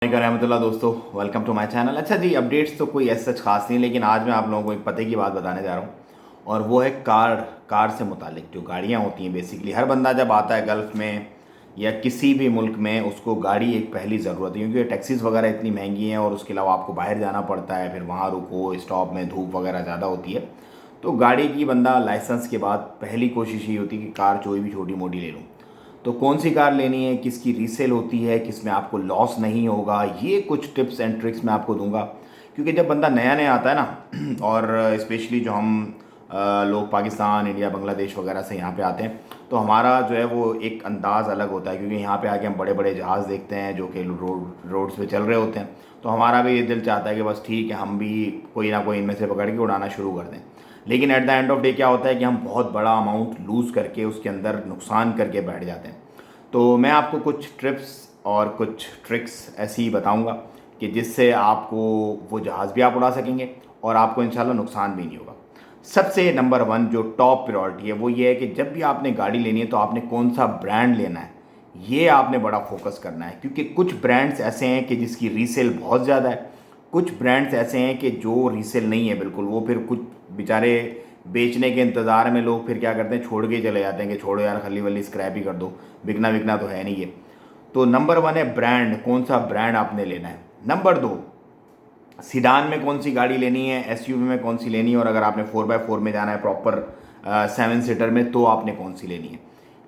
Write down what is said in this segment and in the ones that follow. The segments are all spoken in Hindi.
रहमतुल्लाह दोस्तों, वेलकम टू माय चैनल। अच्छा जी, अपडेट्स तो कोई ऐसा सच खास नहीं, लेकिन आज मैं आप लोगों को एक पते की बात बताने जा रहा हूँ और वो है कार से मुतालिक जो गाड़ियाँ होती हैं। बेसिकली हर बंदा जब आता है गल्फ़ में या किसी भी मुल्क में, उसको गाड़ी एक पहली ज़रूरत है, क्योंकि टैक्सीज़ वगैरह इतनी महंगी हैं और उसके अलावा आपको बाहर जाना पड़ता है, फिर वहाँ रुको, स्टॉप में धूप वगैरह ज़्यादा होती है। तो गाड़ी की बंदा लाइसेंस के बाद पहली कोशिश ये होती है कि कार कोई भी छोटी मोटी ले लूँ। तो कौन सी कार लेनी है, किसकी रीसेल होती है, किस में आपको लॉस नहीं होगा, ये कुछ टिप्स एंड ट्रिक्स मैं आपको दूंगा। क्योंकि जब बंदा नया नया आता है ना और स्पेशली जो हम लोग पाकिस्तान, इंडिया, बांग्लादेश वगैरह से यहाँ पे आते हैं, तो हमारा जो है वो एक अंदाज़ अलग होता है, क्योंकि यहाँ पे आके हम बड़े बड़े जहाज़ देखते हैं जो कि रोड्स पे चल रहे होते हैं। तो हमारा भी ये दिल चाहता है कि बस ठीक है, हम भी कोई ना कोई इनमें से पकड़ के उड़ाना शुरू कर दें। लेकिन at the end of day क्या होता है कि हम बहुत बड़ा अमाउंट लूज़ करके उसके अंदर नुकसान करके बैठ जाते हैं। तो मैं आपको कुछ ट्रिप्स और कुछ ट्रिक्स ऐसी ही बताऊंगा कि जिससे आपको वो जहाज़ भी आप उड़ा सकेंगे और आपको इंशाल्लाह नुकसान भी नहीं होगा। सबसे नंबर वन जो टॉप प्रायोरिटी है वो ये है कि जब भी आपने गाड़ी लेनी है तो आपने कौन सा ब्रांड लेना है, ये आपने बड़ा फोकस करना है। क्योंकि कुछ ब्रांड्स ऐसे हैं कि जिसकी रीसेल बहुत ज़्यादा है, कुछ ब्रांड्स ऐसे हैं कि जो रीसेल नहीं है बिल्कुल। वो फिर कुछ बेचारे बेचने के इंतज़ार में लोग फिर क्या करते हैं, छोड़ के चले जाते हैं कि छोड़ो यार, खली वली स्क्रैप ही कर दो, बिकना बिकना तो है नहीं ये। तो नंबर वन है ब्रांड, कौन सा ब्रांड आपने लेना है। नंबर दो, सीडान में कौन सी गाड़ी लेनी है, एसयूवी में कौन सी लेनी है, और अगर आपने 4x4 में जाना है प्रॉपर 7 सीटर में, तो आपने कौन सी लेनी है।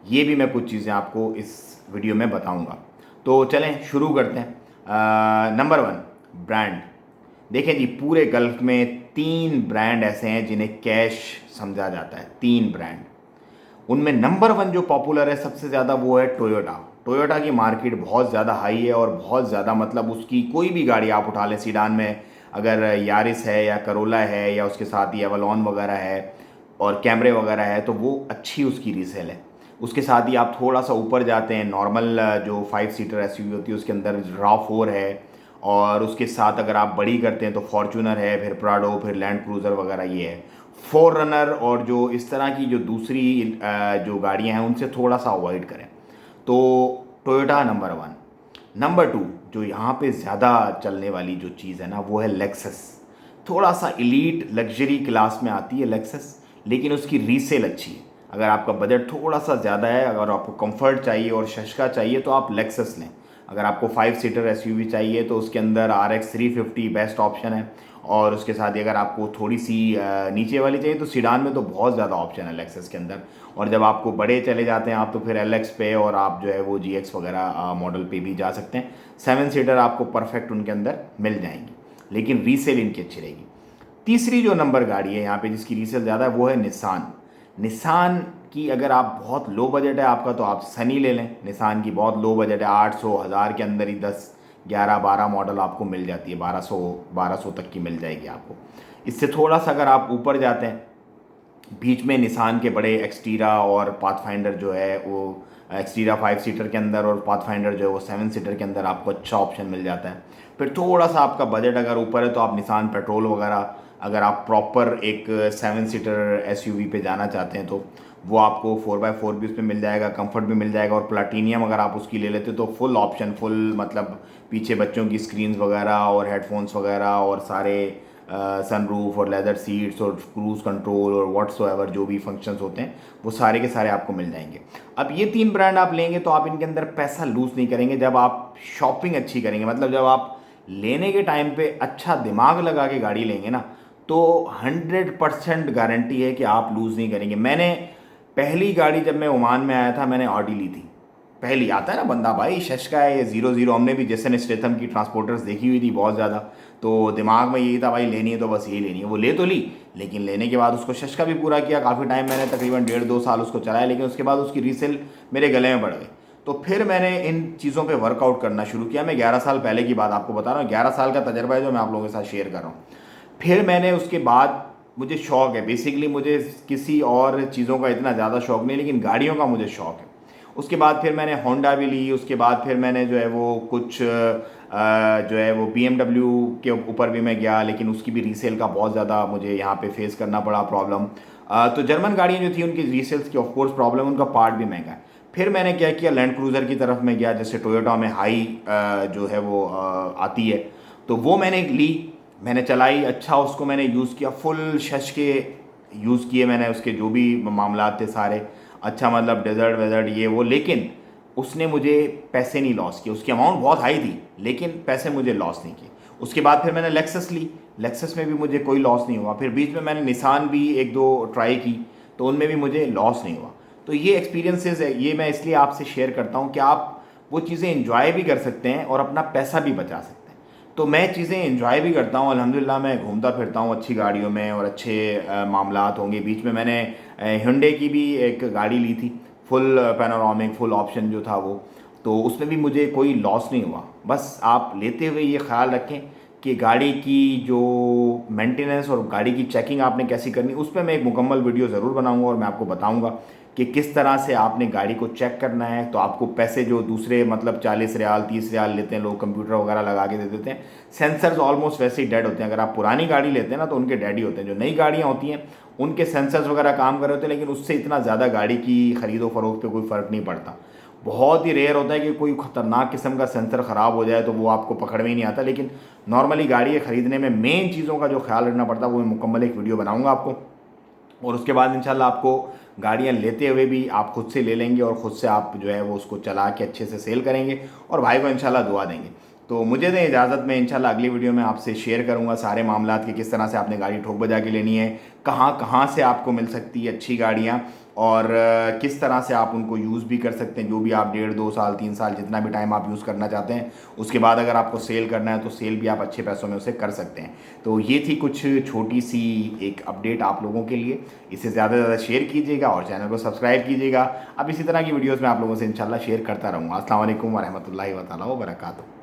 ये भी मैं कुछ चीज़ें आपको इस वीडियो में बताऊंगा। तो चलें शुरू करते हैं। Number one, brand. देखें जी, पूरे गल्फ में 3 ब्रांड ऐसे हैं जिन्हें कैश समझा जाता है। 3 ब्रांड, उनमें नंबर वन जो पॉपुलर है सबसे ज़्यादा वो है टोयोटा। टोयोटा की मार्केट बहुत ज़्यादा हाई है और बहुत ज़्यादा, मतलब उसकी कोई भी गाड़ी आप उठा लें, सीडान में अगर यारिस है या करोला है या उसके साथ ही एवलॉन वगैरह है और कैमरे वगैरह है, तो वो अच्छी उसकी रीसेल है। उसके साथ ही आप थोड़ा सा ऊपर जाते हैं, नॉर्मल जो 5 सीटर एसयूवी होती है उसके अंदर RAV4 है, और उसके साथ अगर आप बड़ी करते हैं तो फॉर्चूनर है, फिर प्राडो, फिर लैंड क्रूज़र वगैरह ये है। फोररनर और जो इस तरह की जो दूसरी जो गाड़ियां हैं उनसे थोड़ा सा अवॉइड करें। तो Toyota number one. Number two, जो यहाँ पे ज़्यादा चलने वाली जो चीज़ है ना, वो है लेक्सस। थोड़ा सा इलीट लग्जरी क्लास में आती है लेक्सस, लेकिन उसकी रीसेल अच्छी है। अगर आपका बजट थोड़ा सा ज़्यादा है, अगर आपको कंफर्ट चाहिए और शशका चाहिए, तो आप लेक्सस लें। अगर आपको 5 सीटर एसयूवी चाहिए तो उसके अंदर RX 350 बेस्ट ऑप्शन है, और उसके साथ ही अगर आपको थोड़ी सी नीचे वाली चाहिए तो सीडान में तो बहुत ज़्यादा ऑप्शन है लेक्सस के अंदर। और जब आपको बड़े चले जाते हैं आप, तो फिर LX पे और आप जो है वो GX वगैरह मॉडल पे भी जा सकते हैं। 7 सीटर आपको परफेक्ट उनके अंदर मिल जाएंगी, लेकिन रीसेल इनकी अच्छी रहेगी। तीसरी जो नंबर गाड़ी है यहाँ पे जिसकी रीसेल ज़्यादा है वो है निसान। निसान की अगर आप बहुत लो बजट है आपका तो आप सनी ले लें। निसान की बहुत लो बजट है, 800 1000 के अंदर ही 10 11 12 मॉडल आपको मिल जाती है, 1200 तक की मिल जाएगी आपको। इससे थोड़ा सा अगर आप ऊपर जाते हैं, बीच में निसान के बड़े एक्सटीरा और पाथफाइंडर जो है वो, एक्सटीरा 5 सीटर के अंदर और पाथफाइंडर जो है वो 7 सीटर के अंदर आपको अच्छा ऑप्शन मिल जाता है। फिर थोड़ा सा आपका बजट अगर ऊपर है तो आप निसान पेट्रोल वगैरह, अगर आप प्रॉपर एक 7 सीटर एसयूवी पे जाना चाहते हैं तो वो आपको 4x4 भी उसमें मिल जाएगा, कंफर्ट भी मिल जाएगा। और प्लाटीनियम अगर आप उसकी ले लेते हो तो फुल ऑप्शन, फुल मतलब पीछे बच्चों की स्क्रीन्स वगैरह और हेडफोन्स वगैरह और सारे सनरूफ और लेदर सीट्स और क्रूज़ कंट्रोल और व्हाट्सोएवर जो भी फंक्शंस होते हैं वो सारे के सारे आपको मिल जाएंगे। अब ये 3 ब्रांड आप लेंगे तो आप इनके अंदर पैसा लूज़ नहीं करेंगे। जब आप शॉपिंग अच्छी करेंगे, मतलब जब आप लेने के टाइम पे अच्छा दिमाग लगा के गाड़ी लेंगे ना, तो 100% गारंटी है कि आप लूज़ नहीं करेंगे। मैंने पहली गाड़ी जब मैं ओमान में आया था, मैंने ऑडी ली थी। पहली आता है ना बंदा, भाई शश का है ये 00। हमने भी जेसन स्टेथम की ट्रांसपोर्टर्स देखी हुई थी बहुत ज़्यादा, तो दिमाग में यही था भाई लेनी है तो बस यही लेनी है। वो ले तो ली, लेकिन लेने के बाद उसको शश का भी पूरा किया। काफ़ी टाइम मैंने तकरीबन 1.5 2 साल उसको चलाया, लेकिन उसके बाद उसकी रीसेल मेरे गले में पड़ गई। तो फिर मैंने इन चीज़ों पे वर्कआउट करना शुरू किया। मैं 11 साल पहले की बात आपको बता रहा हूँ, 11 साल का तजर्बा है जो मैं आप लोगों के साथ शेयर कर रहा हूँ। फिर मैंने उसके बाद, मुझे शौक़ है बेसिकली, मुझे किसी और चीज़ों का इतना ज़्यादा शौक़ नहीं, लेकिन गाड़ियों का मुझे शौक़ है। उसके बाद फिर मैंने होंडा भी ली। उसके बाद फिर मैंने जो है वो कुछ जो है वो BMW के ऊपर भी मैं गया, लेकिन उसकी भी रीसेल का बहुत ज़्यादा मुझे यहाँ पे फेस करना पड़ा प्रॉब्लम। तो जर्मन गाड़ियाँ जो थी उनकी रीसेल्स की ऑफकोर्स प्रॉब्लम, उनका पार्ट भी महंगा है। फिर मैंने क्या किया, लैंड क्रूज़र की तरफ मैं गया, जैसे टोयोटा में हाई जो है वो आती है, तो वो मैंने ली, मैंने चलाई, अच्छा उसको मैंने यूज़ किया, फुल शश के यूज़ किए मैंने, उसके जो भी मामलात थे सारे, अच्छा मतलब डेजर्ट वेजर्ट ये वो, लेकिन उसने मुझे पैसे नहीं लॉस किए। उसकी अमाउंट बहुत हाई थी लेकिन पैसे मुझे लॉस नहीं किए। उसके बाद फिर मैंने लेक्सस ली, लेक्सस में भी मुझे कोई लॉस नहीं हुआ। फिर बीच में मैंने निसान भी एक दो ट्राई की, तो उनमें भी मुझे लॉस नहीं हुआ। तो ये एक्सपीरियंसेस है, ये मैं इसलिए आपसे शेयर करता हूँ कि आप वो चीज़ें एंजॉय भी कर सकते हैं और अपना पैसा भी बचा सकते हैं। तो मैं चीज़ें एंजॉय भी करता हूँ, अल्हम्दुलिल्लाह मैं घूमता फिरता हूँ अच्छी गाड़ियों में, और अच्छे मामलात होंगे। बीच में मैंने hyundai की भी एक गाड़ी ली थी, फुल पैनोरामिक फुल ऑप्शन जो था वो, तो उसमें भी मुझे कोई लॉस नहीं हुआ। बस आप लेते हुए ये ख्याल रखें कि गाड़ी की जो मेंटेनेंस और गाड़ी की चेकिंग आपने कैसी करनी, उस पर मैं एक मुकम्मल वीडियो ज़रूर बनाऊंगा और मैं आपको बताऊंगा कि किस तरह से आपने गाड़ी को चेक करना है। तो आपको पैसे जो दूसरे मतलब 40 रियाल 30 रियाल लेते हैं लोग, कंप्यूटर वगैरह लगा के दे देते हैं, सेंसर्स ऑलमोस्ट वैसे ही डेड होते हैं। अगर आप पुरानी गाड़ी लेते हैं ना तो उनके डेड ही होते हैं। जो नई गाड़ियाँ होती हैं उनके सेंसर्स वगैरह काम कर रहे होते हैं, लेकिन उससे इतना ज़्यादा गाड़ी की ख़रीदो फरोख्त पे कोई फ़र्क नहीं पड़ता। बहुत ही रेयर होता है कि कोई ख़तरनाक किस्म का सेंसर ख़राब हो जाए तो वो आपको पकड़ में ही नहीं आता। लेकिन नॉर्मली गाड़ी ख़रीदने में मेन चीज़ों का जो ख्याल रखना पड़ता है वो मैं मुकम्मल एक वीडियो बनाऊंगा आपको। और उसके बाद इंशाल्लाह आपको गाड़ियाँ लेते हुए भी आप खुद से ले लेंगे और ख़ुद से आप जो है वो उसको चला के अच्छे से सेल करेंगे और भाई को इंशाल्लाह दुआ देंगे। तो मुझे दें इजाज़त, में इंशाल्लाह अगली वीडियो में आपसे शेयर करूंगा सारे मामलात कि किस तरह से आपने गाड़ी ठोक बजा के लेनी है, कहाँ कहाँ से आपको मिल सकती है अच्छी गाड़ियाँ, और किस तरह से आप उनको यूज़ भी कर सकते हैं। जो भी आप 1.5 2 साल 3 साल जितना भी टाइम आप यूज़ करना चाहते हैं, उसके बाद अगर आपको सेल करना है तो सेल भी आप अच्छे पैसों में उसे कर सकते हैं। तो ये थी कुछ छोटी सी एक अपडेट आप लोगों के लिए। इसे ज़्यादा से ज़्यादा शेयर कीजिएगा और चैनल को सब्सक्राइब कीजिएगा। अब इसी तरह की वीडियोज़ मैं आप लोगों से इंशाल्लाह शेयर करता रहूँगा। अस्सलाम वालेकुम वरहमतुल्लाहि व तआला व बरकातुहू।